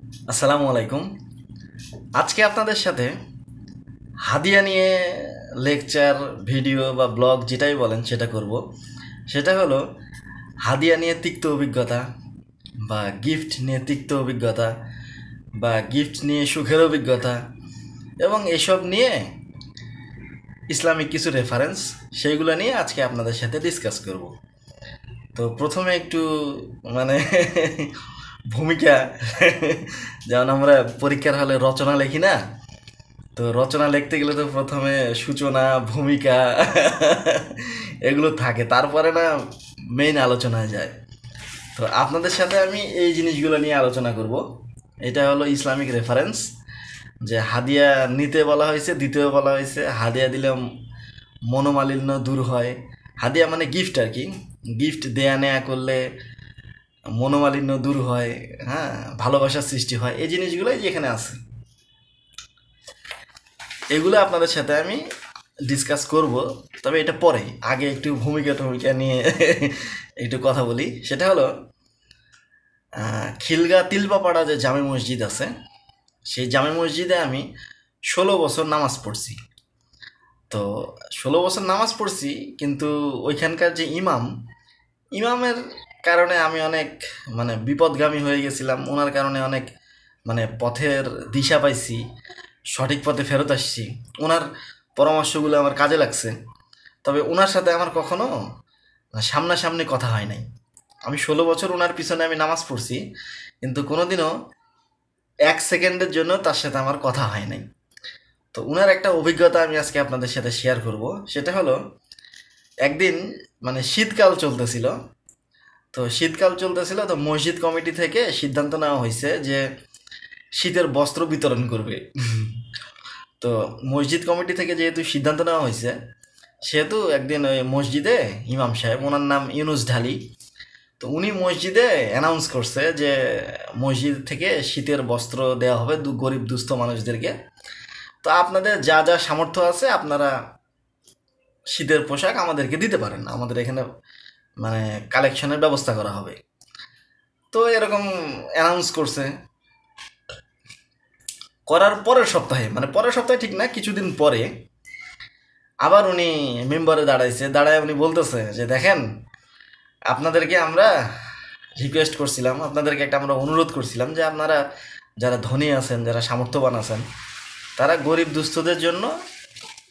আসসালামু আলাইকুম। আজকে আপনাদের সাথে হাদিয়া নিয়ে লেকচার, ভিডিও বা ব্লগ যেটাই বলেন সেটা করব। সেটা হলো হাদিয়া নিয়ে তিক্ত অভিজ্ঞতা বা গিফট নিয়ে তিক্ত অভিজ্ঞতা বা গিফট নিয়ে সুখের অভিজ্ঞতা এবং এসব নিয়ে ইসলামিক কিছু রেফারেন্স, সেইগুলো নিয়ে আজকে আপনাদের সাথে ডিসকাস করব। তো প্রথমে একটু মানে ভূমিকা, যেমন আমরা পরীক্ষার হলে রচনা লিখি না, তো রচনা লিখতে গেলে তো প্রথমে সূচনা, ভূমিকা এগুলো থাকে, তারপরে না মেইন আলোচনায় যায়। তো আপনাদের সাথে আমি এই জিনিসগুলো নিয়ে আলোচনা করব। এটা হলো ইসলামিক রেফারেন্স, যে হাদিয়া নিতে বলা হয়েছে, দিতেও বলা হয়েছে। হাদিয়া দিলে মনোমালিন্য দূর হয়। হাদিয়া মানে গিফট আর কি। গিফট দেয়া নেয়া করলে মনোমালিন্য দূর হয়, হ্যাঁ, ভালোবাসার সৃষ্টি হয়। এই জিনিসগুলোই যেখানে আছে, এগুলো আপনাদের সাথে আমি ডিসকাস করব। তবে এটা পরে, আগে একটু ভূমিকা টমিকা নিয়ে একটু কথা বলি। সেটা হলো খিলগা তিলপাপাড়া যে জামে মসজিদ আছে, সেই জামে মসজিদে আমি 16 বছর নামাজ পড়ছি। তো 16 বছর নামাজ পড়ছি, কিন্তু ওইখানকার যে ইমামের কারণে আমি অনেক বিপদগামী হয়ে গেছিলাম। ওনার কারণে অনেক পথের দিশা পাইছি, সঠিক পথে ফেরত আসছি। ওনার পরামর্শগুলো আমার কাজে লাগছে। তবে ওনার সাথে আমার কখনো সামনাসামনি কথা হয় নাই। আমি 16 বছর ওনার পিছনে আমি নামাজ পড়ছি, কিন্তু কোনোদিনও 1 সেকেন্ডের জন্য তার সাথে আমার কথা হয় নাই। তো ওনার একটা অভিজ্ঞতা আমি আজকে আপনাদের সাথে শেয়ার করব। সেটা হলো, একদিন শীতকাল চলতেছিল। তো মসজিদ কমিটি থেকে সিদ্ধান্ত নেওয়া হয়েছে যে শীতের বস্ত্র বিতরণ করবে। তো মসজিদ কমিটি থেকে যেহেতু সিদ্ধান্ত নেওয়া হয়েছে, সেহেতু একদিন ওই মসজিদে ইমাম সাহেব, ওনার নাম ইউনুস ঢালি, তো উনি মসজিদে অ্যানাউন্স করছে যে মসজিদ থেকে শীতের বস্ত্র দেওয়া হবে গরিব দুস্থ মানুষদেরকে। তো আপনাদের যা যা সামর্থ্য আছে আপনারা শীতের পোশাক আমাদেরকে দিতে পারেন, আমাদের এখানে কালেকশনের ব্যবস্থা করা হবে। তো এরকম অ্যানাউন্স করছে। করার পরের সপ্তাহে ঠিক না, কিছুদিন পরে আবার উনি মেম্বারে দাঁড়ায় উনি বলতেছে যে দেখেন, আপনাদেরকে আমরা রিকোয়েস্ট করছিলাম, আপনাদেরকে একটা আমরা অনুরোধ করছিলাম যে আপনারা যারা ধনী আছেন, যারা সামর্থ্যবান আছেন, তারা গরিব দুস্থদের জন্য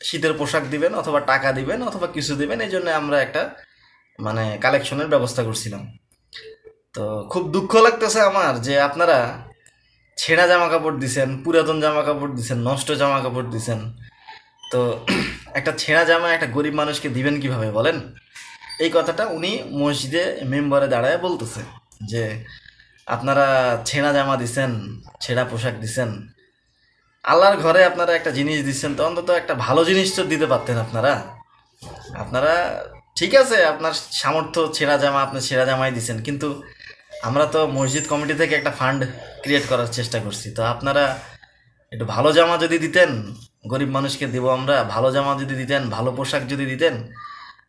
শীতের পোশাক দিবেন অথবা টাকা দিবেন অথবা কিছু দিবেন। এই জন্য আমরা একটা কালেকশনের ব্যবস্থা করছিলাম। তো খুব দুঃখ লাগতেছে আমার যে আপনারা ছেঁড়া জামা কাপড় দিছেন, পুরাতন জামা কাপড় দিছেন, নষ্ট জামা কাপড় দিছেন। তো একটা ছেঁড়া জামা একটা গরিব মানুষকে দিবেন কিভাবে বলেন? এই কথাটা উনি মসজিদে মেম্বারে দাঁড়ায় বলতেছে যে আপনারা ছেঁড়া জামা দিছেন, ছেঁড়া পোশাক দিছেন। আল্লাহর ঘরে আপনারা একটা জিনিস দিচ্ছেন, তো অন্তত একটা ভালো জিনিস তো দিতে পারতেন আপনারা। আপনারা ঠিক আছে, আপনার সামর্থ্য, ছেঁড়া জামা আপনি ছেঁড়া জামাই দিছেন, কিন্তু আমরা তো মসজিদ কমিটি থেকে একটা ফান্ড ক্রিয়েট করার চেষ্টা করছি। তো আপনারা একটু ভালো জামা যদি দিতেন, গরিব মানুষকে দেব আমরা, ভালো জামা যদি দিতেন, ভালো পোশাক যদি দিতেন,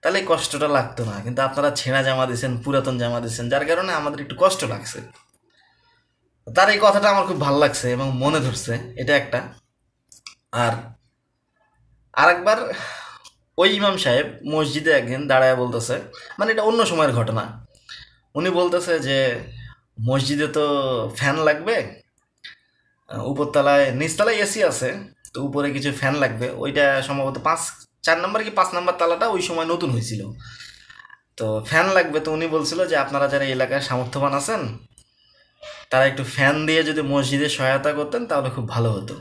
তাহলে এই কষ্টটা লাগতো না। কিন্তু আপনারা ছেঁড়া জামা দিয়েছেন, পুরাতন জামা দিয়েছেন, যার কারণে আমাদের একটু কষ্ট লাগছে। তার এই কথাটা আমার খুব ভালো লাগছে এবং মনে ধরছে, এটা একটা। আর আরেকবার ওই ইমাম সাহেব মসজিদে একদিন দাঁড়ায় বলতেছে, এটা অন্য সময়ের ঘটনা। উনি বলতেছে যে মসজিদে তো ফ্যান লাগবে, উপরতলায় নিচতলায় এসি আছে, তো উপরে কিছু ফ্যান লাগবে। ওইটা সম্ভবত 4 নম্বর কি 5 নম্বর তালাটা ওই সময় নতুন হয়েছিল। তো ফ্যান লাগবে। তো উনি বলছিল যে আপনারা যারা এলাকায় সামর্থ্যবান আছেন, তারা একটু ফ্যান দিয়ে যদি মসজিদে সহায়তা করতেন তাহলে খুব ভালো হতো।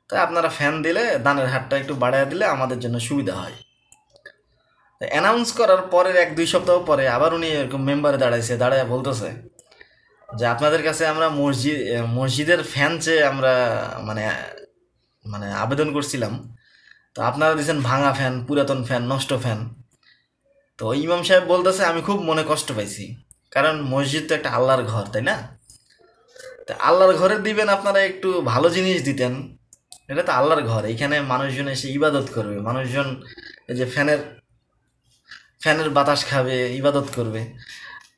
তাই আপনারা ফ্যান দিলে, দানের হারটা একটু বাড়ায় দিলে আমাদের জন্য সুবিধা হয়। অ্যানাউন্স করার পরের 1-2 সপ্তাহ পরে আবার উনি এরকম মেম্বারে দাঁড়ায় বলতেছে যে আপনাদের কাছে আমরা মসজিদের ফ্যান চেয়ে আমরা মানে আবেদন করছিলাম, তো আপনারা দিয়েছেন ভাঙা ফ্যান, পুরাতন ফ্যান, নষ্ট ফ্যান। তো ইমাম সাহেব বলতেছে আমি খুব মনে কষ্ট পাইছি, কারণ মসজিদ তো একটা আল্লাহর ঘর, তাই না? তা আল্লাহর ঘরে দিবেন, আপনারা একটু ভালো জিনিস দিতেন। এটা তো আল্লাহর ঘর, এখানে মানুষজন এসে ইবাদত করবে, মানুষজন এই যে ফ্যানের ফ্যানের বাতাস খাবে, ইবাদত করবে।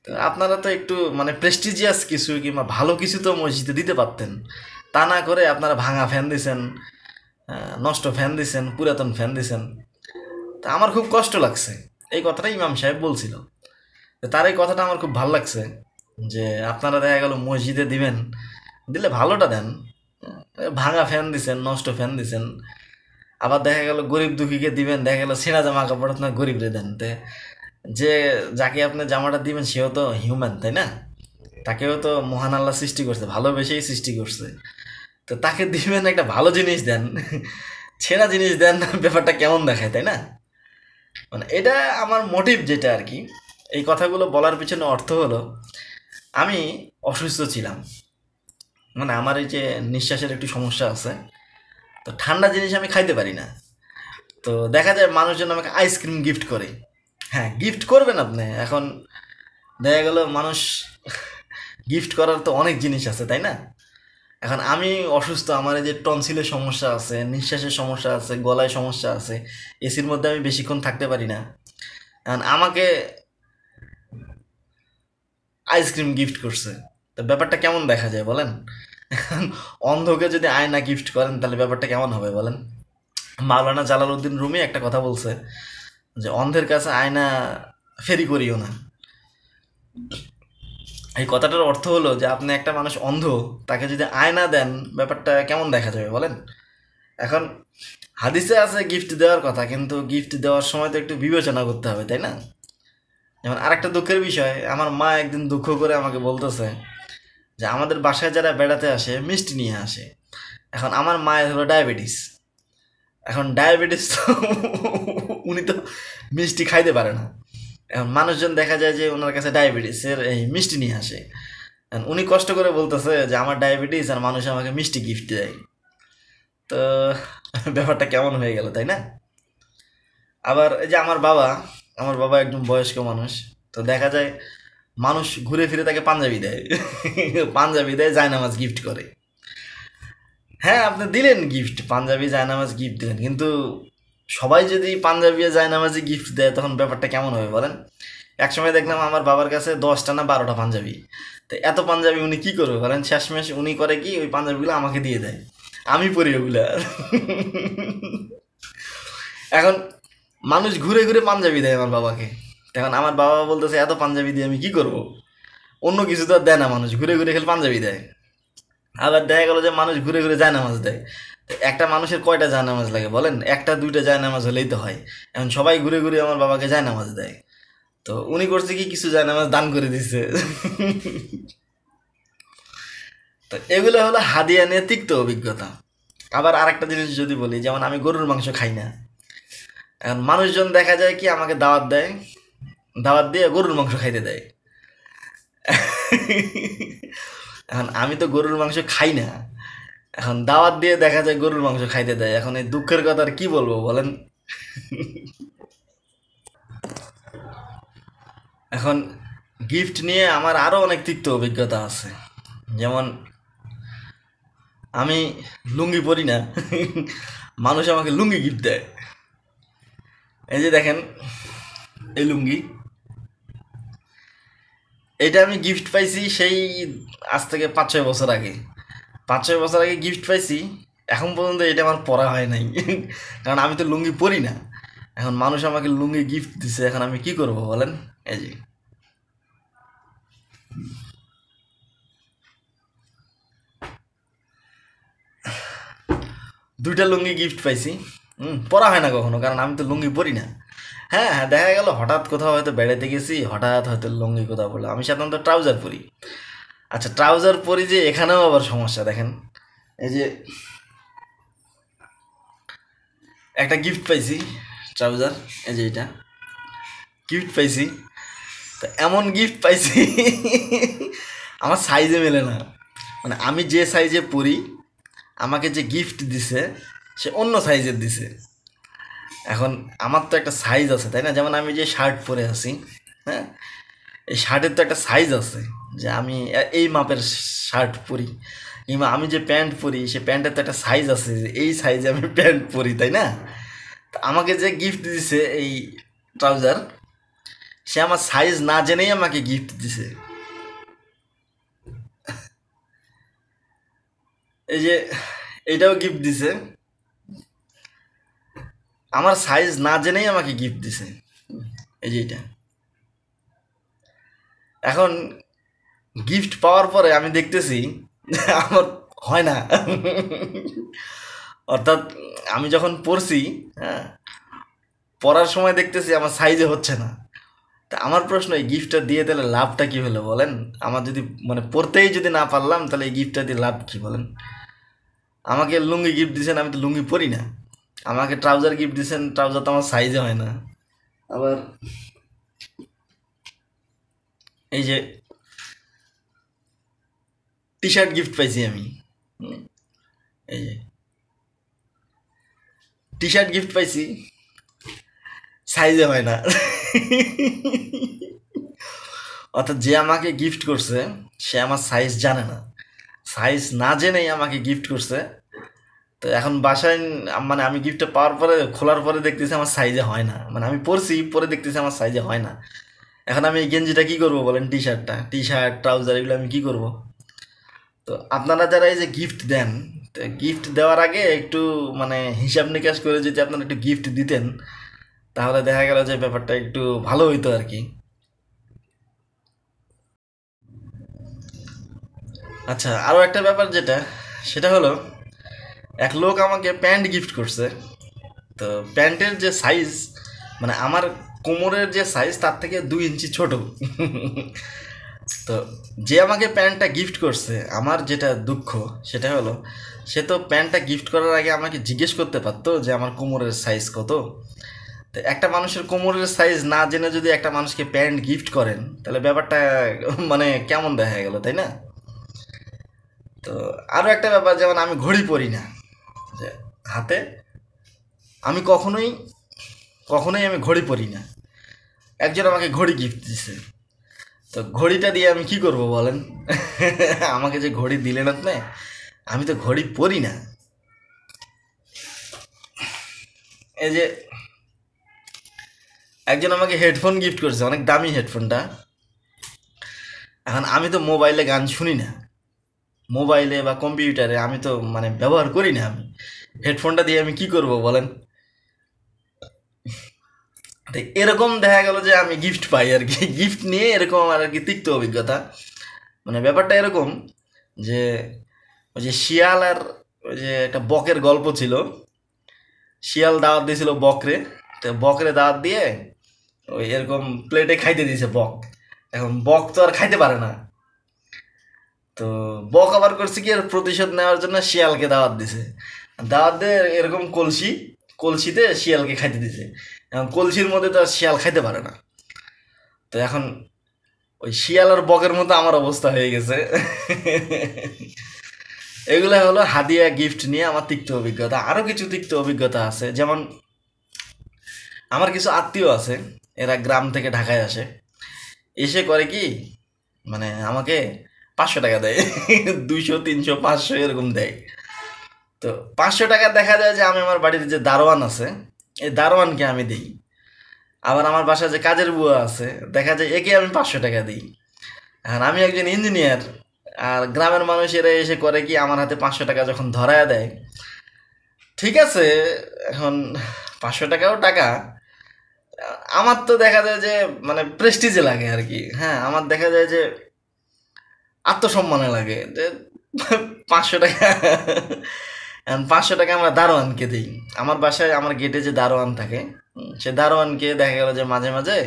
তো আপনারা তো একটু মানে প্রেস্টিজিয়াস কিছু কিংবা ভালো কিছু তো মসজিদে দিতে পারতেন, তা না করে আপনারা ভাঙা ফ্যান দিছেন, নষ্ট ফ্যান দিছেন, পুরাতন ফ্যান দিছেন। তা আমার খুব কষ্ট লাগছে, এই কথাটা ইমাম সাহেব বলছিল। তো তার এই কথাটা আমার খুব ভালো লাগছে, যে আপনারা দেখা গেল মসজিদে দিবেন, দিলে ভালোটা দেন। ভাঙা ফ্যান দিছেন, নষ্ট ফ্যান দিছেন, আবার দেখা গেল গরিব দুঃখীকে দিবেন, দেখা গেল ছেঁড়া জামা কাপড় আপনার গরিবরে দেন। তে যে যাকে আপনি জামাটা দিবেন সেও তো হিউম্যান, তাই না? তাকেও তো মহান আল্লাহ সৃষ্টি করছে, ভালোবেসেই সৃষ্টি করছে। তো তাকে দিবেন, একটা ভালো জিনিস দেন, ছেঁড়া জিনিস দেন, ব্যাপারটা কেমন দেখায়, তাই না? মানে এটা আমার মোটিভ যেটা আর কি। এই কথাগুলো বলার পিছনে অর্থ হলো, আমি অসুস্থ ছিলাম, মানে আমার এই যে নিঃশ্বাসের একটু সমস্যা আছে, তো ঠান্ডা জিনিস আমি খাইতে পারি না। তো দেখা যায় মানুষজন আমাকে আইসক্রিম গিফট করে। হ্যাঁ, গিফট করবেন আপনি। এখন দেখা গেল মানুষ গিফট করার তো অনেক জিনিস আছে, তাই না? এখন আমি অসুস্থ, আমার এই যে টনসিলের সমস্যা আছে, নিঃশ্বাসের সমস্যা আছে, গলায় সমস্যা আছে, এসির মধ্যে আমি বেশিক্ষণ থাকতে পারি না। এখন আমাকে আইসক্রিম গিফট করছে, তো ব্যাপারটা কেমন দেখা যায় বলেন? এখন অন্ধকে যদি আয়না গিফট করেন তাহলে ব্যাপারটা কেমন হবে বলেন? মাওলানা জালালউদ্দিন রুমি একটা কথা বলছে, যে অন্ধের কাছে আয়না ফেরি করিও না। এই কথাটার অর্থ হলো যে আপনি একটা মানুষ অন্ধ, তাকে যদি আয়না দেন ব্যাপারটা কেমন দেখা যাবে বলেন? এখন হাদিসে আছে গিফট দেওয়ার কথা, কিন্তু গিফট দেওয়ার সময় তো একটু বিবেচনা করতে হবে, তাই না? যেমন আরেকটা দুঃখের বিষয়, আমার মা একদিন দুঃখ করে আমাকে বলতেছে যে আমাদের বাসায় যারা বেড়াতে আসে মিষ্টি নিয়ে আসে। এখন আমার মায়ের হলো ডায়াবেটিস। এখন ডায়াবেটিস তো উনি তো মিষ্টি খাইতে পারে না। এখন মানুষজন দেখা যায় যে ওনার কাছে ডায়াবেটিসের এই মিষ্টি নিয়ে আসে। এখন উনি কষ্ট করে বলতেছে যে আমার ডায়াবেটিস আর মানুষ আমাকে মিষ্টি গিফট দেয়। তো ব্যাপারটা কেমন হয়ে গেল, তাই না? আবার এই যে আমার বাবা একদম বয়স্ক মানুষ, তো দেখা যায় মানুষ ঘুরে ফিরে তাকে পাঞ্জাবি দেয়, পাঞ্জাবি দেয়, জায়নামাজ গিফট করে। হ্যাঁ, আপনি দিলেন গিফট, পাঞ্জাবি জায়নামাজ গিফট দিলেন, কিন্তু সবাই যদি পাঞ্জাবি আর জায়নামাজি গিফট দেয় তখন ব্যাপারটা কেমন হবে বলেন? একসময় দেখলাম আমার বাবার কাছে 10টা না 12টা পাঞ্জাবি। তো এত পাঞ্জাবি উনি কি করবে বলেন? শেষমেশ উনি করে কি, ওই পাঞ্জাবিগুলো আমাকে দিয়ে দেয়, আমি পরি ওগুলা। এখন মানুষ ঘুরে ঘুরে পাঞ্জাবি দেয় আমার বাবাকে। এখন আমার বাবা বলতেছে এত পাঞ্জাবি দিয়ে আমি কি করব? অন্য কিছু তো আর দেয় না, মানুষ ঘুরে ঘুরে খেলে পাঞ্জাবি দেয়। আবার দেখা গেল যে মানুষ ঘুরে ঘুরে জায়নামাজ দেয়। তো একটা মানুষের কয়টা জায়নামাজ লাগে বলেন? একটা দুইটা জায়নামাজ হলেই তো হয়। এখন সবাই ঘুরে ঘুরে আমার বাবাকে জায়নামাজ দেয়। তো উনি করছে কি, কিছু জায়নামাজ দান করে দিচ্ছে। তো এগুলো হলো হাদিয়া নিয়ে তিক্ত অভিজ্ঞতা। আবার আরেকটা জিনিস যদি বলি, যেমন আমি গরুর মাংস খাই না। এখন মানুষজন দেখা যায় কি আমাকে দাওয়াত দেয়, দাওয়াত দিয়ে গরুর মাংস খাইতে দেয়। এখন আমি তো গরুর মাংস খাই না, এখন দাওয়াত দিয়ে দেখা যায় গরুর মাংস খাইতে দেয়। এখন এই দুঃখের কথা আর কি বলবো বলেন? এখন গিফট নিয়ে আমার আরও অনেক তিক্ত অভিজ্ঞতা আছে। যেমন আমি লুঙ্গি পরি না, মানুষ আমাকে লুঙ্গি গিফট দেয়। এই যে দেখেন এই লুঙ্গি, এটা আমি গিফট পাইছি সেই আজ থেকে 5-6 বছর আগে। 5-6 বছর আগে গিফট পাইছি, এখন পর্যন্ত এটা আমার পরা হয় নাই। কারণ আমি তো লুঙ্গি পরি না। এখন মানুষ আমাকে লুঙ্গি গিফট দিছে, এখন আমি কি করব বলেন? এই যে 2টা লুঙ্গি গিফট পাইছি। পরা হয় না কখনো, কারণ আমি তো লুঙ্গি পরি না। হ্যাঁ হ্যাঁ, দেখা গেল হঠাৎ কোথাও হয়তো বেড়াতে গেছি, হঠাৎ হয়তো লুঙ্গি কোথাও পড়লো। আমি সাধারণত ট্রাউজার পরি। আচ্ছা, ট্রাউজার পরি যে এখানেও আবার সমস্যা দেখেন। এই যে একটা গিফট পাইছি ট্রাউজার, এই যে এটা গিফট পাইছি। তো এমন গিফট পাইছি, আমার সাইজে মেলে না। মানে আমি যে সাইজে পরি, আমাকে যে গিফট দিছে সে অন্য সাইজের দিছে। এখন আমার তো একটা সাইজ আছে, তাই না? যেমন আমি যে শার্ট পরে আছি, হ্যাঁ, এই শার্টের তো একটা সাইজ আছে, যে আমি এই মাপের শার্ট পরি। কিংবা আমি যে প্যান্ট পরি, সে প্যান্টের তো একটা সাইজ আছে, যে এই সাইজে আমি প্যান্ট পরি, তাই না? তো আমাকে যে গিফট দিছে এই ট্রাউজার, সে আমার সাইজ না জেনেই আমাকে গিফট দিছে। এই যে এইটাও গিফট দিছে, আমার সাইজ না জেনেই আমাকে গিফট দিছে। এই যে এটা এখন গিফট পাওয়ার পরে আমি দেখতেছি আমার হয় না। অর্থাৎ আমি যখন পড়ছি, হ্যাঁ, পড়ার সময় দেখতেছি আমার সাইজে হচ্ছে না। তা আমার প্রশ্ন, এই গিফটটা দিয়ে তাহলে লাভটা কি হলো বলেন? আমার যদি মানে পড়তেই যদি না পারলাম, তাহলে এই গিফটটা দিয়ে লাভ কি বলেন? আমাকে লুঙ্গি গিফট দিয়েছেন, আমি তো লুঙ্গি পরি না। আমাকে ট্রাউজার গিফট দিয়েছেন, ট্রাউজার তো আমার সাইজে হয় না। আবার এই যে টি শার্ট গিফট পাইছি আমি, এই যে টি শার্ট গিফট পাইছি, সাইজে হয় না। অর্থাৎ যে আমাকে গিফট করছে সে আমার সাইজ জানে না, সাইজ না জেনেই আমাকে গিফট করছে। তো এখন বাসায় মানে আমি গিফটটা পাওয়ার পরে খোলার পরে দেখতেছি আমার সাইজে হয় না, মানে আমি পরছি পরে দেখতেছি আমার সাইজে হয় না। এখন আমি এই গেঞ্জিটা কি করব বলেন? টি শার্ট ট্রাউজার এগুলো আমি কি করব? তো আপনারা যারা এই যে গিফট দেন, তো গিফট দেওয়ার আগে একটু মানে হিসাব নিকাশ করে যদি আপনারা একটু গিফট দিতেন, তাহলে দেখা গেল যে ব্যাপারটা একটু ভালো হইতো আর কি। আচ্ছা, আরও একটা ব্যাপার যেটা, সেটা হলো এক লোক আমাকে প্যান্ট গিফট করছে। তো প্যান্টের যে সাইজ, মানে আমার কোমরের যে সাইজ তার থেকে 2 ইঞ্চি ছোট। তো যে আমাকে প্যান্টটা গিফট করছে, আমার যেটা দুঃখ সেটা হলো সে তো প্যান্টটা গিফট করার আগে আমাকে জিজ্ঞেস করতে পারতো যে আমার কোমরের সাইজ কত। তো একটা মানুষের কোমরের সাইজ না জেনে যদি একটা মানুষকে প্যান্ট গিফট করেন, তাহলে ব্যাপারটা মানে কেমন দেখা গেল, তাই না? তো আরও একটা ব্যাপার, যেমন আমি ঘড়ি পরি না যে হাতে, আমি কখনোই কখনোই আমি ঘড়ি পরি না। একজন আমাকে ঘড়ি গিফট দিছে, তো ঘড়িটা দিয়ে আমি কি করব বলেন? আমাকে যে ঘড়ি দিলেন আপনি, আমি তো ঘড়ি পরি না। এই যে একজন আমাকে হেডফোন গিফট করছে, অনেক দামি হেডফোনটা। এখন আমি তো মোবাইলে গান শুনি না, মোবাইলে বা কম্পিউটারে আমি তো মানে ব্যবহার করি না। আমি হেডফোনটা দিয়ে আমি কি করব বলেন? তো এরকম দেখা গেল যে আমি গিফট পাই আর কি। গিফট নিয়ে এরকম আমার আর কি তিক্ত অভিজ্ঞতা। মানে ব্যাপারটা এরকম যে ওই যে শিয়াল আর ওই যে একটা বকের গল্প ছিল। শিয়াল দাওয়াত দিয়েছিল বকরে, তো বকরে দাওয়াত দিয়ে ওই এরকম প্লেটে খাইতে দিয়েছে বক। এখন বক তো আর খাইতে পারে না, তো বক আবার করছে কি, এর প্রতিশোধ নেওয়ার জন্য শিয়ালকে দাওয়াত দিছে। দাওয়াত দিয়ে এরকম কলসিতে শিয়ালকে খাইতে দিছে। এখন কলসির মধ্যে তো আর শিয়াল খাইতে পারে না। তো এখন ওই শিয়াল আর বকের মতো আমার অবস্থা হয়ে গেছে। এগুলো হলো হাদিয়া গিফট নিয়ে আমার তিক্ত অভিজ্ঞতা। আরও কিছু তিক্ত অভিজ্ঞতা আছে, যেমন আমার কিছু আত্মীয় আছে, এরা গ্রাম থেকে ঢাকায় আসে, এসে করে কি মানে আমাকে 500 টাকা দেয়। 200 300 500 এরকম দেয়। তো 500 টাকা দেখা যায় যে আমি আমার বাড়িতে যে দারোয়ান আছে, এই দারোয়ানকে আমি দিই। আবার আমার বাসায় যে কাজের বুয়া আছে, দেখা যায় একে আমি 500 টাকা দিই। এখন আমি একজন ইঞ্জিনিয়ার, আর গ্রামের মানুষ এরা এসে করে কি, আমার হাতে 500 টাকা যখন ধরায় দেয়, ঠিক আছে, এখন 500 টাকাও টাকা, আমার তো দেখা যায় যে মানে প্রেস্টিজে লাগে আর কি। হ্যাঁ, আমার দেখা যায় যে আত্মসম্মানে লাগে যে 500 টাকা। এখন 500 টাকা আমরা দারোয়ানকে দিই। আমার বাসায় আমার গেটে যে দারোয়ান থাকে, সে দারোয়ানকে দেখা গেল যে মাঝে মাঝে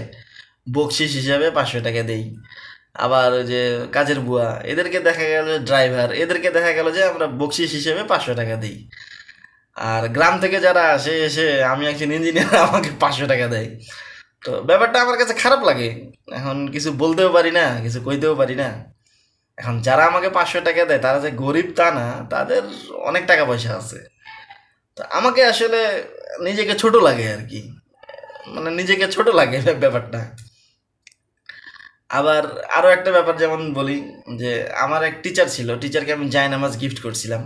বকশিস হিসাবে 500 টাকা দেই। আবার ওই যে কাজের বুয়া, এদেরকে দেখা গেল ড্রাইভার, এদেরকে দেখা গেল যে আমরা বকশিস হিসেবে 500 টাকা দিই। আর গ্রাম থেকে যারা আসে এসে, আমি একজন ইঞ্জিনিয়ার, আমাকে 500 টাকা দেয়। তো ব্যাপারটা আমার কাছে খারাপ লাগে। এখন কিছু বলতেও পারি না, কিছু কইতেও পারি না। এখন যারা আমাকে 500 টাকা দেয় তারা যে গরিব তা না, তাদের অনেক টাকা পয়সা আছে। তো আমাকে আসলে নিজেকে ছোট লাগে আর কি, মানে নিজেকে ছোট লাগে ব্যাপারটা। আবার আরও একটা ব্যাপার যেমন বলি, যে আমার এক টিচার ছিল, টিচারকে আমি জায়নামাজ গিফট করছিলাম।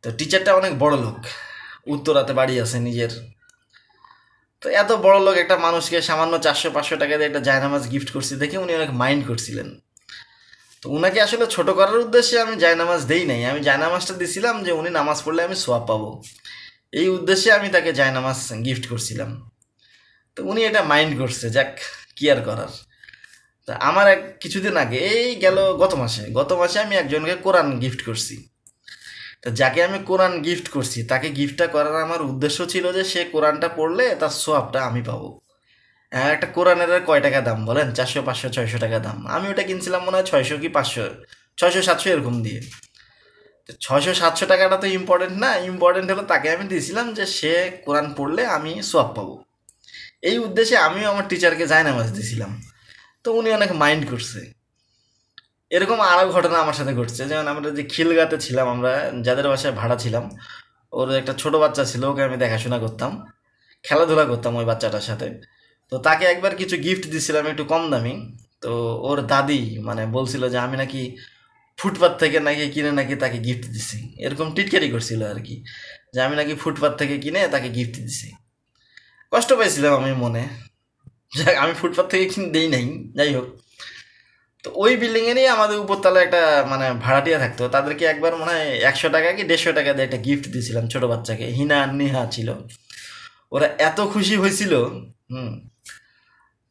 তো টিচারটা অনেক বড় লোক, উত্তরাতে বাড়ি আছে নিজের। তো এত বড় লোক একটা মানুষকে সামান্য 400-500 টাকা দিয়ে একটা জায়নামাজ গিফট করছি দেখে উনি অনেক মাইন্ড করছিলেন। তো উনাকে আসলে ছোট করার উদ্দেশ্যে আমি জায়নামাজ দেই নাই, আমি জায়নামাজটা দিছিলাম যে উনি নামাজ পড়লে আমি সোয়াব পাবো, এই উদ্দেশ্যে আমি তাকে জায়নামাজ গিফট করছিলাম। তো উনি এটা মাইন্ড করছে, যাক কি আর করার। তা আমার কিছুদিন আগে এই গেল গত মাসে আমি একজনকে কোরআন গিফট করছি। তা যাকে আমি কোরআন গিফট করছি তাকে গিফটটা করার আমার উদ্দেশ্য ছিল যে সে কোরআনটা পড়লে তার সোয়াবটা আমি পাবো। একটা কোরআনের আর কয় টাকা দাম বলেন? 400, 500, 600 টাকা দাম। আমি ওটা কিনছিলাম মনে হয় 600 কি 500, 600, 700 এরকম দিয়ে। 600, 700 টাকাটা তো ইম্পর্টেন্ট না, ইম্পর্টেন্ট হলো তাকে আমি দিয়েছিলাম যে সে কোরআন পড়লে আমি সোয়াব পাবো, এই উদ্দেশ্যে আমিও আমার টিচারকে জায়নামাজ দিয়েছিলাম। তো উনি অনেক মাইন্ড করছে। এরকম আরও ঘটনা আমার সাথে ঘটছে, যেমন আমরা যে খিলগাতে ছিলাম, আমরা যাদের বাসায় ভাড়া ছিলাম, ওর একটা ছোট বাচ্চা ছিল, ওকে আমি দেখাশোনা করতাম, খেলাধুলা করতাম ওই বাচ্চাটার সাথে। তো তাকে একবার কিছু গিফট দিছিলাম একটু কম দামি। তো ওর দাদি মানে বলছিল যে আমি নাকি ফুটপাত থেকে নাকি কিনে নাকি তাকে গিফট দিছি, এরকম টিটকারি করছিল আর কি, যে আমি নাকি ফুটপাত থেকে কিনে তাকে গিফট দিছি। কষ্ট পাইছিলাম আমি মনে, যাক আমি ফুটপাত থেকে কিনে দেই নাই, যাই হোক। তো ওই বিল্ডিংয়েরই আমাদের উপরতলায় একটা মানে ভাড়াটিয়া থাকতো, তাদেরকে একবার মনে হয় 100 টাকা কি 150 টাকা দিয়ে একটা গিফট দিয়েছিলাম ছোট বাচ্চাকে, হিনা আর নিহা ছিল। ওরা এত খুশি হয়েছিল। হুম।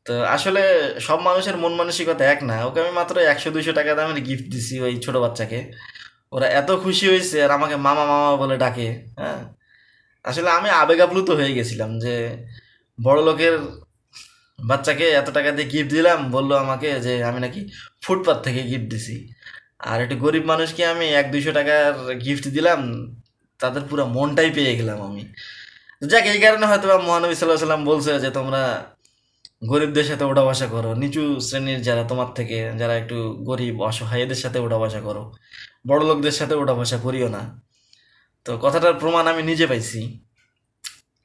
তো আসলে সব মানুষের মন মানসিকতা এক না, ওকে আমি মাত্র 100-200 টাকা দামের গিফট দিছি ওই ছোট বাচ্চাকে। ওরা এত খুশি হয়েছে আর আমাকে মামা মামা বলে ডাকে। হ্যাঁ, আসলে আমি আবেগ আপ্লুত হয়ে গেছিলাম যে বড় লোকের বাচ্চাকে এত টাকা দিয়ে গিফট দিলাম, বললো আমাকে যে আমি নাকি ফুটপাত থেকে গিফট দিছি। আর একটু গরিব মানুষকে আমি 100-200 টাকার গিফট দিলাম, তাদের পুরো মনটাই পেয়ে গেলাম আমি। যাক, এই কারণে হয়তো বা মহানবী সাল্লাহ সাল্লাম বলছে যে তোমরা গরিবদের সাথে ওঠা বসা করো, নিচু শ্রেণীর যারা তোমার থেকে যারা একটু গরিব অসহায় এদের সাথে ওঠা বসা করো, বড় লোকদের সাথে ওঠা বসা করিও না। তো কথাটার প্রমাণ আমি নিজে পাইছি।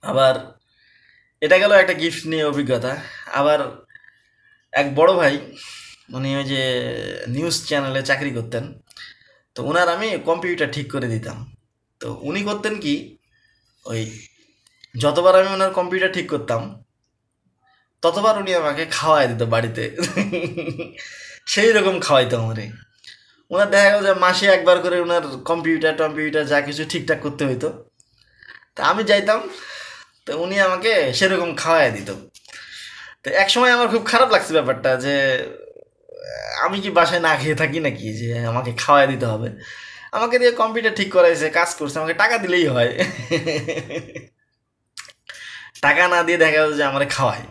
আবার এটা গেল একটা গিফট নিয়ে অভিজ্ঞতা। আবার এক বড় ভাই, উনি ওই যে নিউজ চ্যানেলে চাকরি করতেন, তো ওনার আমি কম্পিউটার ঠিক করে দিতাম। তো উনি করতেন কি, ওই যতবার আমি ওনার কম্পিউটার ঠিক করতাম ততবার উনি আমাকে খাওয়াই দিত বাড়িতে। সেই রকম খাওয়াইতো আমারে। ওনার দেখা গেল যে মাসে একবার করে ওনার কম্পিউটার টম্পিউটার যা কিছু ঠিকঠাক করতে হইতো, তা আমি যাইতাম, তো উনি আমাকে সেরকম খাওয়াই দিত। তো এক সময় আমার খুব খারাপ লাগছে ব্যাপারটা, যে আমি কি বাসায় না খেয়ে থাকি নাকি যে আমাকে খাওয়াই দিতে হবে। আমাকে দিয়ে কম্পিউটার ঠিক করাইছে, কাজ করছে, আমাকে টাকা দিলেই হয়। টাকা না দিয়ে দেখা যাচ্ছে যে আমার খাওয়ায়,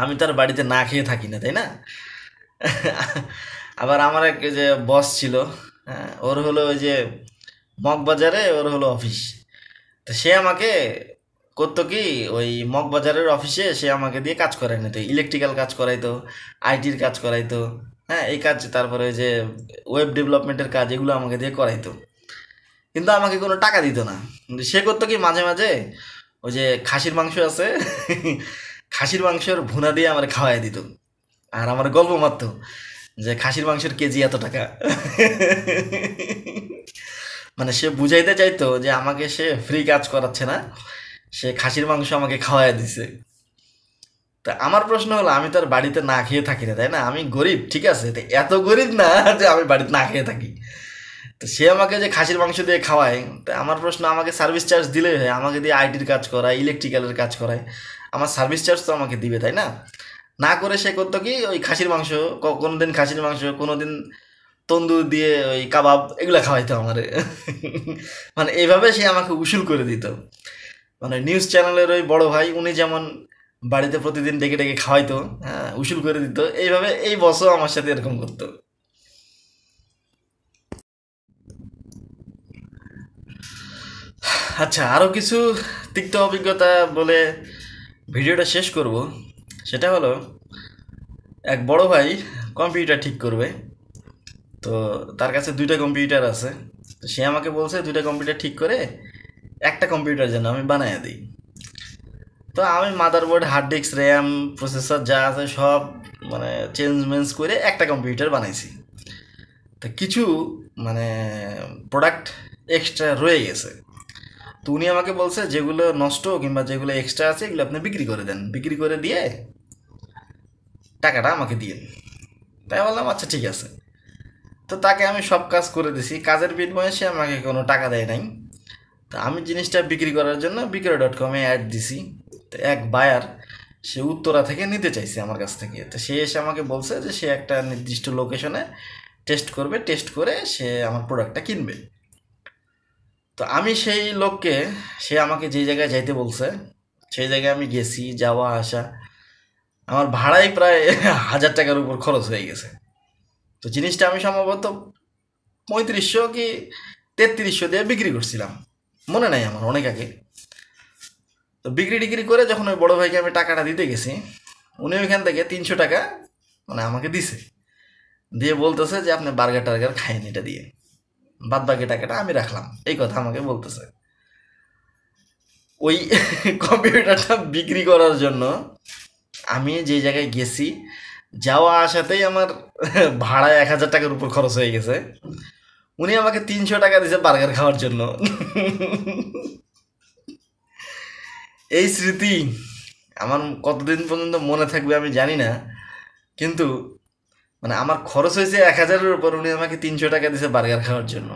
আমি তার বাড়িতে না খেয়ে থাকি না, তাই না? আবার আমার এক যে বস ছিল, হ্যাঁ, ওর হলো ওই যে মগবাজারে ওর হলো অফিস। তো সে আমাকে করতো কি, ওই মগবাজারের অফিসে সে আমাকে দিয়ে কাজ করাই নিত, ইলেকট্রিক্যাল কাজ করাইতো, আইটির কাজ করাইতো, হ্যাঁ এই কাজ, তারপরে ওই যে ওয়েব ডেভেলপমেন্টের কাজ, এগুলো আমাকে দিয়ে করাইতো। কিন্তু আমাকে কোনো টাকা দিত না। কিন্তু সে করতো কি, মাঝে মাঝে ওই যে খাসির মাংস আছে, খাসির মাংসের ভুনা দিয়ে আমার খাওয়াই দিত, আর আমার গল্প মারতো যে খাসির মাংসের কেজি এত টাকা। মানে সে বুঝাইতে চাইতো যে আমাকে সে ফ্রি কাজ করাচ্ছে না, সে খাসির মাংস আমাকে খাওয়াই দিছে। তা আমার প্রশ্ন হলো, আমি তো আর বাড়িতে না খেয়ে থাকি না, তাই না? আমি গরিব, ঠিক আছে, তো এত গরিব না যে আমি বাড়িতে না খেয়ে থাকি। তো সে আমাকে যে খাসির মাংস দিয়ে খাওয়ায়, তা আমার প্রশ্ন, আমাকে সার্ভিস চার্জ দিলেই হয়, আমাকে দিয়ে আইটির কাজ করায়, ইলেকট্রিক্যালের কাজ করায়, আমার সার্ভিস চার্জ তো আমাকে দিবে, তাই না? না করে সে করতো কি, ওই খাসির মাংস, কোনো দিন খাসির মাংস, কোনো দিন তন্দুর দিয়ে ওই কাবাব, এগুলো খাওয়াইতো আমারে। মানে এইভাবে সে আমাকে উসুল করে দিত। মানে নিউজ চ্যানেলের ওই বড় ভাই, উনি যেমন বাড়িতে প্রতিদিন ডেকে ডেকে খাওয়াইতো, হ্যাঁ, উসুল করে দিত, এইভাবে এই বসও আমার সাথে এরকম করতো। আচ্ছা, আরও কিছু তিক্ত অভিজ্ঞতা বলে ভিডিওটা শেষ করব। সেটা হলো, এক বড় ভাই কম্পিউটার ঠিক করবে, তো তার কাছে 2টা কম্পিউটার আছে। তো সে আমাকে বলছে 2টা কম্পিউটার ঠিক করে একটা কম্পিউটার যেন আমি বানাইয়া দিই। তো আমি motherboard, hard disk, RAM, processor যা আছে সব মানে চেঞ্জ মেঞ্জ করে একটা কম্পিউটার বানাইছি। তো কিছু মানে প্রোডাক্ট এক্সট্রা রয়ে গেছে। তো উনি আমাকে বলছে যেগুলো নষ্ট কিংবা যেগুলো এক্সট্রা আছে এগুলো আপনি বিক্রি করে দেন, বিক্রি করে দিয়ে টাকাটা আমাকে দিন। তাই বললাম আচ্ছা ঠিক আছে। তো তাকে আমি সব কাজ করে দিছি, কাজের বিনিময়ে সে আমাকে কোনো টাকা দেয় নাই। তো আমি জিনিসটা বিক্রি করার জন্য বিক্রয়.com-এ অ্যাড দিছি। তো এক বায়ার সে উত্তরা থেকে নিতে চাইছে আমার কাছ থেকে। তো সে এসে আমাকে বলছে যে সে একটা নির্দিষ্ট লোকেশনে টেস্ট করবে, টেস্ট করে সে আমার প্রোডাক্টটা কিনবে। তো আমি সেই লোককে, সে আমাকে যেই জায়গায় যাইতে বলছে সেই জায়গায় আমি গেছি, যাওয়া আসা আমার ভাড়াই প্রায় 1000 টাকার উপর খরচ হয়ে গেছে। তো জিনিসটা আমি সম্ভবত 3500 কি 3300 দিয়ে বিক্রি করছিলাম, মনে নাই আমার, অনেক আগে। তো বিক্রি টিক্রি করে যখন ওই বড় ভাইকে আমি টাকাটা দিতে গেছি, উনি ওইখান থেকে 300 টাকা মানে আমাকে দিছে, দিয়ে বলতেছে যে আপনি বার্গার টার্গার খাইন এটা দিয়ে, বাদ বাকি টাকাটা আমি রাখলাম, এই কথা আমাকে বলতেছে। ওই কম্পিউটারটা বিক্রি করার জন্য আমি যে জায়গায় গেছি, যাওয়া আসাতেই আমার ভাড়ায় 1000 টাকার উপর খরচ হয়ে গেছে। উনি আমাকে 300 টাকা দিয়েছে বার্গার খাওয়ার জন্য। এই স্মৃতি আমার কতদিন পর্যন্ত মনে থাকবে আমি জানি না, কিন্তু মানে আমার খরচ হয়েছে 1000-এর উপর, উনি আমাকে 300 টাকা দিয়েছে বার্গার খাওয়ার জন্য।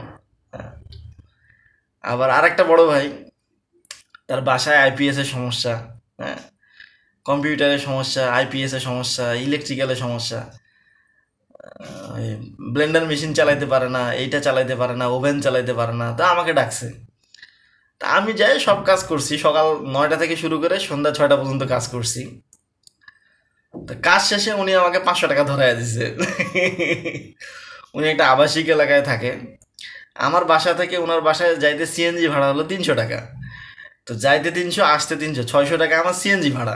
আবার আরেকটা বড় ভাই, তার বাসায় আইপিএসের সমস্যা, হ্যাঁ, কম্পিউটারের সমস্যা, আইপিএসের সমস্যা, ইলেকট্রিক্যালের সমস্যা, ব্লেন্ডার মেশিন চালাইতে পারে না, এইটা চালাইতে পারে না, ওভেন চালাইতে পারে না। তা আমাকে ডাকছে, তা আমি যাই সব কাজ করছি, সকাল 9টা থেকে শুরু করে সন্ধ্যা 6টা পর্যন্ত কাজ করছি। তো কাজ শেষে উনি আমাকে 500 টাকা ধরাইয়া দিছে। উনি একটা আবাসিক এলাকায় থাকে, আমার বাসা থেকে ওনার বাসায় যাইতে সিএনজি ভাড়া হলো 300 টাকা। তো যাইতে 300, আসতে 300, 600 টাকা আমার সিএনজি ভাড়া।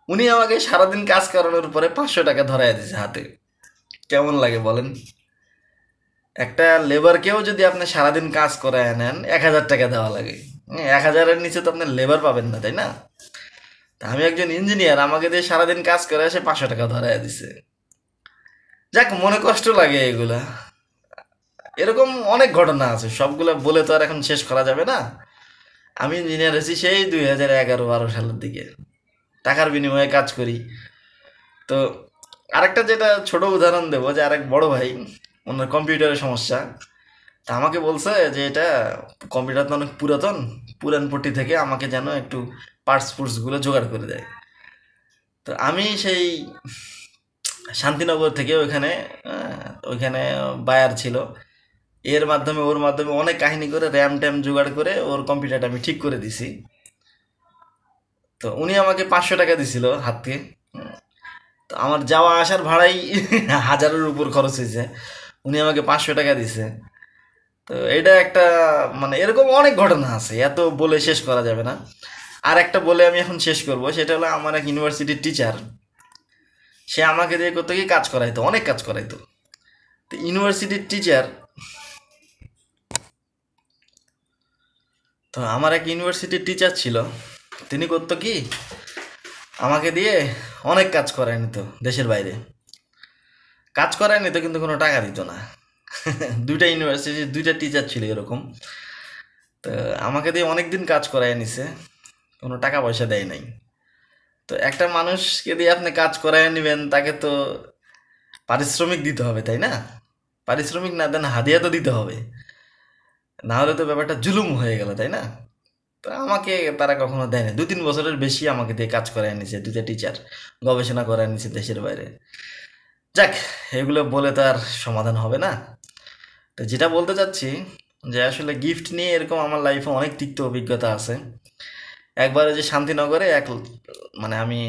উনি আমাকে সারাদিন কাজ করানোর পরে 500 টাকা ধরাইয়া দিছে হাতে। কেমন লাগে বলেন? একটা লেবারকেও যদি আপনি সারাদিন কাজ করায় নেন 1000 টাকা দেওয়া লাগে। 1000-এর নিচে তো আপনি লেবার পাবেন না, তাই না? তা আমি একজন ইঞ্জিনিয়ার, আমাকে দিয়ে সারাদিন কাজ করে সে 500 টাকা ধরাইয়া দিছে। যাক, মনে কষ্ট লাগে এগুলা। এরকম অনেক ঘটনা আছে, সবগুলো বলে তো আর এখন শেষ করা যাবে না। আমি ইঞ্জিনিয়ার হয়েছি সেই 2011-12 সালের দিকে, টাকার বিনিময়ে কাজ করি। তো আরেকটা যেটা ছোট উদাহরণ দেবো, যে আরেক বড় ভাই, ওনার কম্পিউটারের সমস্যা। তা আমাকে বলছে যে এটা কম্পিউটার তো অনেক পুরাতন, পুরানপট্টি থেকে আমাকে যেন একটু পার্টস ফুর্টসগুলো জোগাড় করে দেয়। তো আমি সেই শান্তিনগর থেকে ওইখানে, ওইখানে বায়ার ছিল, এর মাধ্যমে ওর মাধ্যমে অনেক কাহিনী করে র্যাম ট্যাম জোগাড় করে ওর কম্পিউটারটা আমি ঠিক করে দিছি। তো উনি আমাকে 500 টাকা দিছিল হাত থেকে। তো আমার যাওয়া আসার ভাড়াই 1000-এর উপর খরচ হয়েছে, উনি আমাকে 500 টাকা দিছে। তো এটা একটা, মানে এরকম অনেক ঘটনা আছে, এত বলে শেষ করা যাবে না। আর একটা বলে আমি এখন শেষ করব, সেটা হলো আমার এক ইউনিভার্সিটির টিচার, সে আমাকে দিয়ে করতে কি কাজ করাইতো, অনেক কাজ করাইতো। তো ইউনিভার্সিটির টিচার, তো আমার এক ইউনিভার্সিটির টিচার ছিল, তিনি করতো কি আমাকে দিয়ে অনেক কাজ করায় নিত, দেশের বাইরে কাজ করায় নিত, কিন্তু কোনো টাকা দিত না। দুইটা ইউনিভার্সিটির দুইটা টিচার ছিল এরকম। তো আমাকে দিয়ে অনেক দিন কাজ করায় নিছে, কোনো টাকা পয়সা দেয় নাই। তো একটা মানুষকে দিয়ে আপনি কাজ করায় নেবেন, তাকে তো পারিশ্রমিক দিতে হবে, তাই না? পারিশ্রমিক না দেন হাদিয়া তো দিতে হবে, না হলে তো ব্যাপারটা জুলুম হয়ে গেল, তাই না? তো আমাকে তারা কখনো দেয় না, 2-3 বছরের বেশি আমাকে দিয়ে কাজ করায় নিছে, দুইটা টিচার গবেষণা করায় নিছে দেশের বাইরে। যাক, এগুলো বলে তো আর সমাধান হবে না। তো যেটা বলতে চাচ্ছি, যে আসলে গিফট নিয়ে এরকম আমার লাইফে অনেক তিক্ত অভিজ্ঞতা আছে। একবারে যে শান্তিনগরে মানে আমি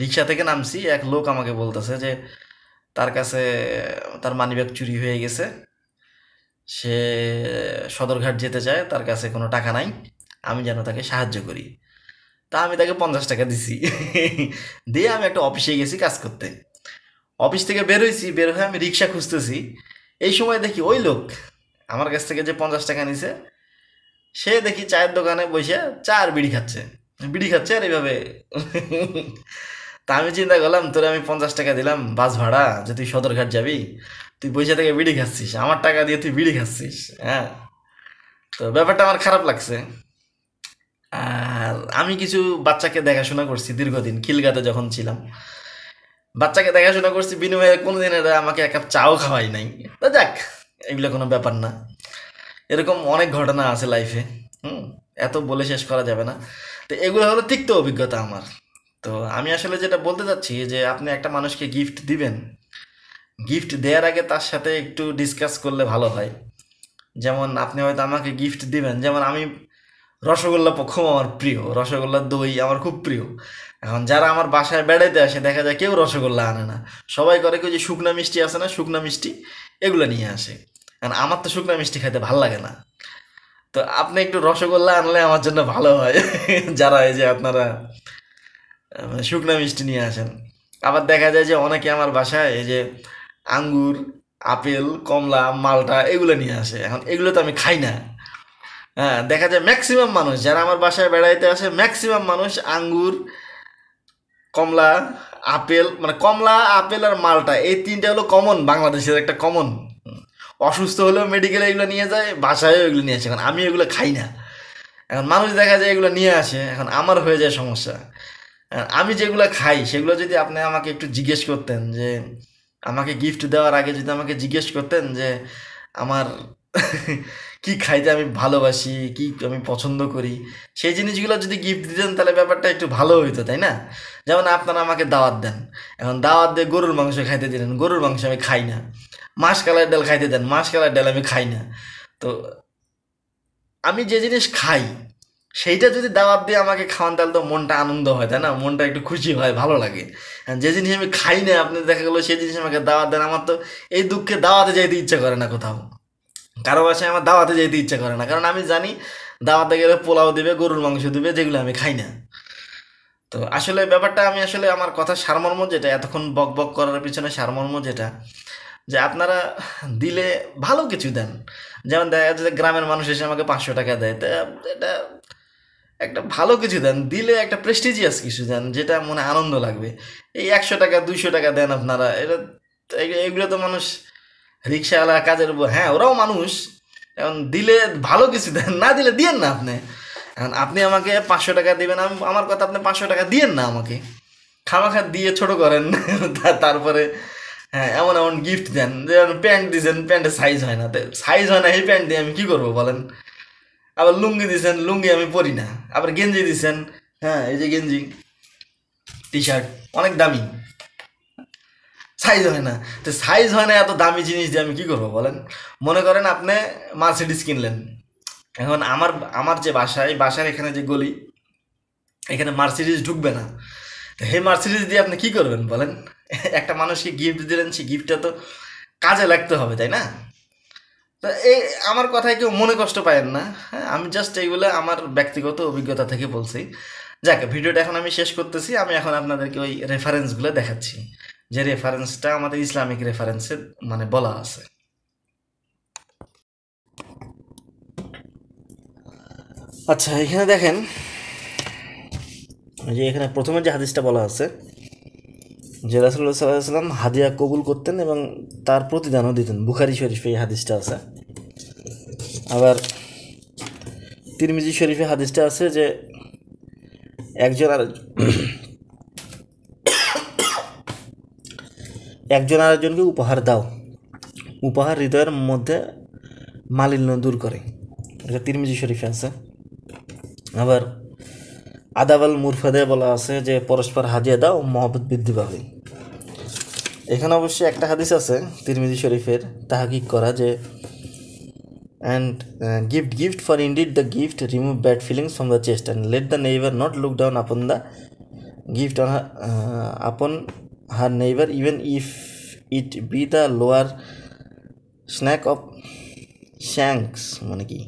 রিক্সা থেকে নামছি, এক লোক আমাকে বলতেছে যে তার কাছে তার মানিব্যাগ চুরি হয়ে গেছে, সে সদরঘাট যেতে চায়, তার কাছে কোনো টাকা নাই, আমি যেন তাকে সাহায্য করি। তা আমি তাকে 50 টাকা দিছি। দিয়ে আমি একটা অফিসে গেছি কাজ করতে। অফিস থেকে বের হয়েছি, বের হয়ে আমি রিক্সা খুঁজতেছি, এই সময় দেখি ওই লোক আমার কাছ থেকে যে 50 টাকা নিছে, সে দেখি চায়ের দোকানে বসে চা আর বিড়ি খাচ্ছে, বিড়ি খাচ্ছে আর এইভাবে। তা আমি চিন্তা করলাম, তোরে আমি 50 টাকা দিলাম বাস ভাড়া, যে তুই সদরঘাট যাবি, তুই বসে থেকে বিড়ি খাচ্ছিস, আমার টাকা দিয়ে তুই বিড়ি খাচ্ছিস, হ্যাঁ? তো ব্যাপারটা আমার খারাপ লাগছে। আর আমি কিছু বাচ্চাকে দেখাশোনা করছি দীর্ঘদিন খিলগাতে যখন ছিলাম, বাচ্চাকে দেখাশোনা করছি, বিনিময়ে কোনোদিন এরা আমাকে এক কাপ চাও খাওয়াই নাই। তো যাক, এগুলো কোনো ব্যাপার না। এরকম অনেক ঘটনা আছে লাইফে। হুম, এত বলে শেষ করা যাবে না। তো এগুলো হলো তিক্ত অভিজ্ঞতা আমার। তো আমি আসলে যেটা বলতে চাচ্ছি যে আপনি একটা মানুষকে গিফট দিবেন, গিফট দেওয়ার আগে তার সাথে একটু ডিসকাস করলে ভালো হয়। যেমন আপনি হয়তো আমাকে গিফট দিবেন, যেমন আমি রসগোল্লা খুব আমার প্রিয়, রসগোল্লা দই আমার খুব প্রিয়। এখন যারা আমার বাসায় বেড়াইতে আসে দেখা যায় কেউ রসগোল্লা আনে না, সবাই করে কেউ যে শুকনা মিষ্টি আছে না, শুকনা মিষ্টি এগুলো নিয়ে আসে। কারণ আমার তো শুকনা মিষ্টি খাইতে ভাল লাগে না। তো আপনি একটু রসগোল্লা আনলে আমার জন্য ভালো হয়। যারা এই যে আপনারা শুকনা মিষ্টি নিয়ে আসেন। আবার দেখা যায় যে অনেকে আমার বাসায় এই যে আঙ্গুর, আপেল, কমলা, মালটা এগুলো নিয়ে আসে। এখন এগুলো তো আমি খাই না। হ্যাঁ, দেখা যায় ম্যাক্সিমাম মানুষ যারা আমার বাসায় বেড়াইতে আসে, ম্যাক্সিমাম মানুষ আঙ্গুর, কমলা, আপেল, মানে কমলা, আপেল আর মালটা এই তিনটা হলো কমন, বাংলাদেশের একটা কমন। অসুস্থ হলেও মেডিকেলে এগুলো নিয়ে যায়, বাসায়ও এগুলো নিয়ে আসে। এখন আমি এগুলো খাই না। এখন মানুষ দেখা যায় এগুলো নিয়ে আসে, এখন আমার হয়ে যায় সমস্যা। আমি যেগুলো খাই সেগুলো যদি আপনি আমাকে একটু জিজ্ঞেস করতেন, যে আমাকে গিফট দেওয়ার আগে যদি আমাকে জিজ্ঞেস করতেন যে আমার কি খাইতে আমি ভালোবাসি, কি আমি পছন্দ করি, সেই জিনিসগুলো যদি গিফট দিতেন তাহলে ব্যাপারটা একটু ভালো হইতো, তাই না? যেমন আপনারা আমাকে দাওয়াত দেন, এখন দাওয়াত দিয়ে গরুর মাংস খাইতে দিলেন, গরুর মাংস আমি খাই না। মাসকলাই ডাল খাইতে দেন, মাসকলাই ডাল আমি খাই না। তো আমি যে জিনিস খাই সেইটা যদি দাওয়াত দিয়ে আমাকে খাওয়ান তাহলে তো মনটা আনন্দ হয়, তাই না? মনটা একটু খুশি হয়, ভালো লাগে। আর যে জিনিস আমি খাই না, আপনি দেখা গেলো সেই জিনিস আমাকে দাওয়াত দেন, আমার তো এই দুঃখে দাওয়াতে যাইতে ইচ্ছা করে না কোথাও। কারো বাসায় আমার দাওয়াতে যেতে ইচ্ছা করে না, কারণ আমি জানি দাওয়াতে গেলে পোলাও দিবে, গরুর মাংস দিবে, যেগুলো আমি খাই না। তো আসলে ব্যাপারটা আমি আসলে আমার কথা সারমর্ম যেটা, এতক্ষণ বক বক করার পিছনে সারমর্ম যেটা, যে আপনারা দিলে ভালো কিছু দেন। যেমন দেখা যাচ্ছে যে গ্রামের মানুষ এসে আমাকে 500 টাকা দেয়, তা এটা একটা ভালো কিছু দেন, দিলে একটা প্রেস্টিজিয়াস কিছু দেন যেটা মনে আনন্দ লাগবে। এই 100 টাকা 200 টাকা দেন আপনারা, এটা এগুলো তো মানুষ রিক্সাওয়ালা কাজের উপর, হ্যাঁ ওরাও মানুষ। এখন দিলে ভালো কিছু দেন, না দিলে দিয়েন না আপনি। এখন আপনি আমাকে 500 টাকা দিবেন, আমার কথা, আপনি 500 টাকা দিয়েন না আমাকে, খামাখা দিয়ে ছোট করেন। তারপরে হ্যাঁ এমন এমন গিফট দেন, যেমন প্যান্ট দিয়েছেন, প্যান্টের সাইজ হয় না, সাইজ হয় না এই প্যান্ট দিয়ে আমি কী করবো বলেন? আবার লুঙ্গি দিয়েছেন, লুঙ্গি আমি পরি না। আবার গেঞ্জি দিয়েছেন, হ্যাঁ এই যে গেঞ্জি, টি শার্ট অনেক দামি, সাইজ হয় না। তো সাইজ হয় না এত দামি জিনিস দিয়ে আমি কী করবো বলেন? মনে করেন আপনি মার্সিডিস কিনলেন, এখন আমার আমার যে বাসায়, বাসার এখানে যে গলি, এখানে মার্সিডিস ঢুকবে না। তো সেই মার্সিডিস দিয়ে আপনি কী করবেন বলেন? একটা মানুষকে গিফট দিলেন, সেই গিফটটা তো কাজে লাগতে হবে, তাই না? তো এই আমার কথায় কেউ মনে কষ্ট পায়েন না। হ্যাঁ, আমি জাস্ট এইগুলো আমার ব্যক্তিগত অভিজ্ঞতা থেকে বলছি। যাক, ভিডিওটা এখন আমি শেষ করতেছি। আমি এখন আপনাদেরকে ওই রেফারেন্সগুলো দেখাচ্ছি, যে রেফারেন্সটা আমাদের ইসলামিক রেফারেন্সে মানে বলা আছে। আচ্ছা, এখানে দেখেন, যে এখানে প্রথমে যে হাদিসটা বলা আছে যে রাসূলুল্লাহ সাল্লাল্লাহু আলাইহি ওয়াসাল্লাম হাদিয়া কবুল করতেন এবং তার প্রতিদানও দিতেন, বুখারী শরীফে এই হাদিসটা আছে। আবার তিরমিজি শরীফে হাদিসটা আছে যে একজন আর একজন আরেকজনকে উপহার দাও, উপহার হৃদয়ের মধ্যে মালিন্য দূর করে, এটা তিরমিজি শরীফে আছে। আবার আদাবাল মুরফাদে বলা আছে যে পরস্পর হাদিয়া দাও, মহব্বত বৃদ্ধি পাবে। এখানে অবশ্যই একটা হাদিস আছে তিরমিজি শরীফের তাহকিক করা, যে and gift for indeed the gift remove bad feelings from the chest and let the neighbor not look down upon the gift on her, upon her neighbor even if it be the lower snack of shanks, মানে কি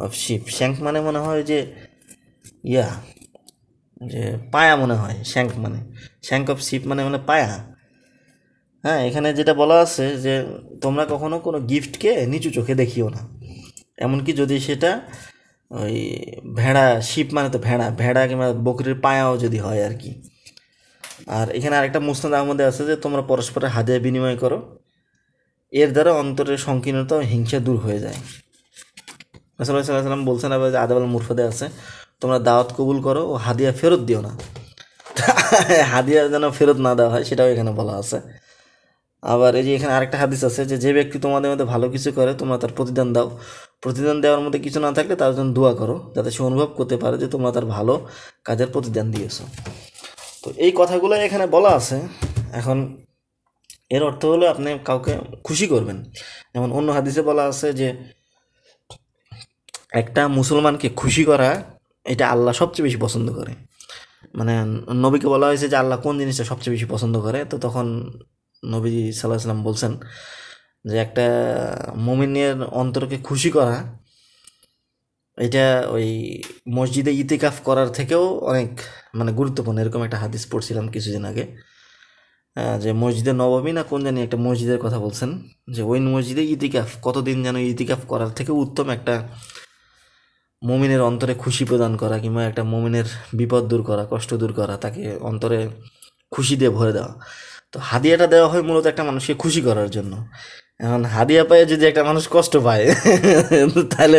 of sheep, shank মানে মনে হয় যে ইয়া, যে পায়া মনে হয়, শ্যাঙ্ক মানে, শ্যাঙ্ক অফ শিপ মানে মানে পায়া। হ্যাঁ, এখানে যেটা বলা আছে যে তোমরা কখনো কোনো গিফটকে নিচু চোখে দেখিও না, এমনকি যদি সেটা ওই ভেড়া, শিপ মানে তো ভেড়া, ভেড়া কিংবা বকরির পায়াও যদি হয় আর কি। আর এখানে আরেকটা মুসনাদ আহমদে আছে যে তোমরা পরস্পরের হাদিয়া বিনিময় করো, এর দ্বারা অন্তরের সংকীর্ণতা ও হিংসা দূর হয়ে যায়। রাসূলুল্লাহ সাল্লাল্লাহু আলাইহি ওয়াসাল্লাম বলছেন আবার যে আদাবুল মুরফাদে আছে, তোমরা দাওয়াত কবুল করো ও হাদিয়া ফেরত দিও না। হাদিয়া যেন ফেরত না দেওয়া হয় সেটাও এখানে বলা আছে। আবার এই যে এখানে আরেকটা হাদিস আছে যে, যে ব্যক্তি তোমাদের মধ্যে ভালো কিছু করে তোমরা তার প্রতিদান দাও, প্রতিদান দেওয়ার মধ্যে কিছু না থাকলে তার জন্য দোয়া করো, যাতে সে অনুভব করতে পারে যে তোমরা তার ভালো কাজের প্রতিদান দিয়েছো। তো এই কথাগুলো এখানে বলা আছে। এখন এর অর্থ হলো আপনি কাউকে খুশি করবেন। যেমন অন্য হাদিসে বলা আছে যে একটা মুসলমানকে খুশি করা এটা আল্লাহ সবচেয়ে বেশি পছন্দ করে। মানে নবীকে বলা হয়েছে যে আল্লাহ কোন জিনিসটা সবচেয়ে বেশি পছন্দ করে, তো তখন নবী সাল্লাল্লাহু আলাইহি ওয়াসাল্লাম বলছেন যে একটা মুমিনের অন্তরকে খুশি করা এটা ওই মসজিদে ইতিকাফ করার থেকেও অনেক মানে গুরুত্বপূর্ণ। এরকম একটা হাদিস পড়ছিলাম কিছুদিন আগে, যে মসজিদে নববী না কোন জানি একটা মসজিদের কথা বলছেন, যে ওই মসজিদে ইতিকাফ কতদিন যেন ইতিকাফ করার থেকে উত্তম একটা মুমিনের অন্তরে খুশি প্রদান করা, কিংবা একটা মুমিনের বিপদ দূর করা, কষ্ট দূর করা, তাকে অন্তরে খুশি দিয়ে ভরে দেওয়া। তো হাদিয়াটা দেওয়া হয় মূলত একটা মানুষকে খুশি করার জন্য। এখন হাদিয়া পায়ে যদি একটা মানুষ কষ্ট পায় তাহলে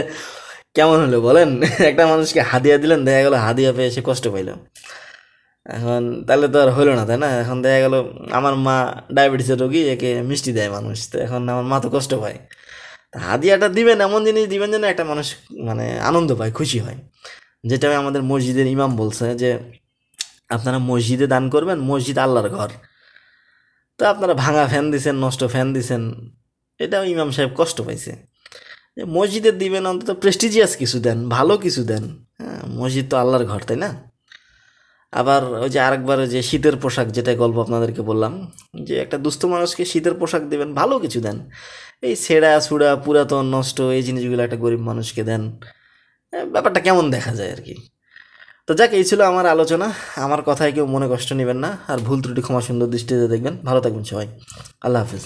কেমন হলো বলেন? একটা মানুষকে হাদিয়া দিলেন, দেখা গেল হাদিয়া পেয়ে সে কষ্ট পাইল, এখন তাহলে তো আর হলো না, তাই না? এখন দেখা গেল আমার মা ডায়াবেটিসের রোগী, একে মিষ্টি দেয় মানুষ, তো এখন আমার মা তো কষ্ট পায়। তা হাদিয়াটা দিবেন, এমন জিনিস দিবেন যেন একটা মানুষ মানে আনন্দ পায়, খুশি হয়। যেটা আমাদের মসজিদের ইমাম বলছে যে আপনারা মসজিদে দান করবেন, মসজিদ আল্লাহর ঘর। তো আপনারা ভাঙা ফ্যান দিছেন, নষ্ট ফ্যান দিছেন, এটাও ইমাম সাহেব কষ্ট পাইছে। যে মসজিদে দিবেন অন্তত প্রেস্টিজিয়াস কিছু দেন, ভালো কিছু দেন। হ্যাঁ, মসজিদ তো আল্লাহর ঘর, তাই না? আবার ওই যে আরেকবার যে শীতের পোশাক, যেটা গল্প আপনাদেরকে বললাম, যে একটা দুস্থ মানুষকে শীতের পোশাক দেবেন, ভালো কিছু দেন। এই ছেঁড়া ছুড়া পুরাতন নষ্ট এই জিনিসগুলো একটা গরিব মানুষকে দেন, ব্যাপারটা কেমন দেখা যায় আর কি। তো যাক, এই ছিল আমার আলোচনা। আমার কথায় কেউ মনে কষ্ট নেবেন না, আর ভুল ত্রুটি ক্ষমা সুন্দর দৃষ্টিতে দেখবেন। ভালো থাকবেন সবাই, আল্লাহ হাফিজ।